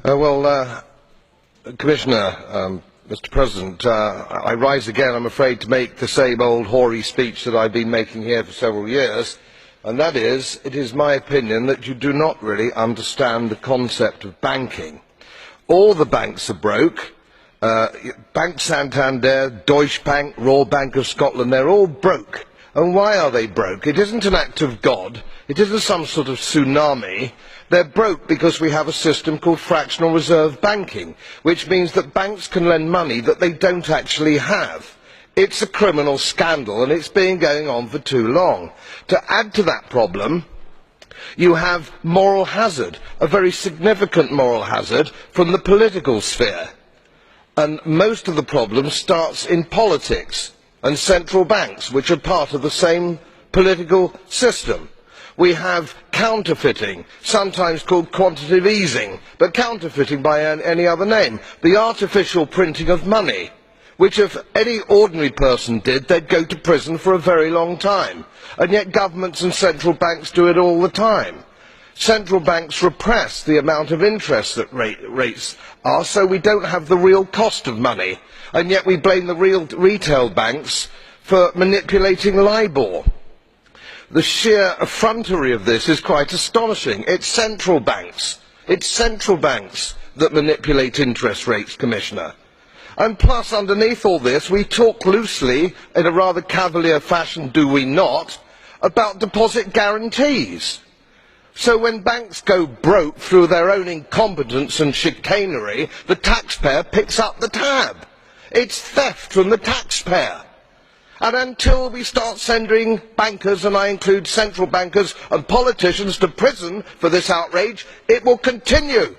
Commissioner, Mr. President, I rise again, I'm afraid, to make the same old hoary speech that I've been making here for several years, and that is, it is my opinion that you do not really understand the concept of banking. All the banks are broke. Bank Santander, Deutsche Bank, Royal Bank of Scotland, they're all broke. And why are they broke? It isn't an act of God. It isn't some sort of tsunami. They're broke because we have a system called fractional reserve banking, which means that banks can lend money that they don't actually have. It's a criminal scandal, and it's been going on for too long. To add to that problem, you have moral hazard, a very significant moral hazard from the political sphere. And most of the problem starts in politics and central banks, which are part of the same political system. We have counterfeiting, sometimes called quantitative easing, but counterfeiting by any other name. The artificial printing of money, which if any ordinary person did, they'd go to prison for a very long time. And yet governments and central banks do it all the time. Central banks repress the amount of interest that rates are, so we don't have the real cost of money. And yet we blame the real retail banks for manipulating LIBOR. The sheer effrontery of this is quite astonishing. It's central banks that manipulate interest rates, Commissioner. And plus, underneath all this, we talk loosely, in a rather cavalier fashion, do we not, about deposit guarantees. So when banks go broke through their own incompetence and chicanery, the taxpayer picks up the tab. It's theft from the taxpayer. And until we start sending bankers, and I include central bankers and politicians, to prison for this outrage, it will continue.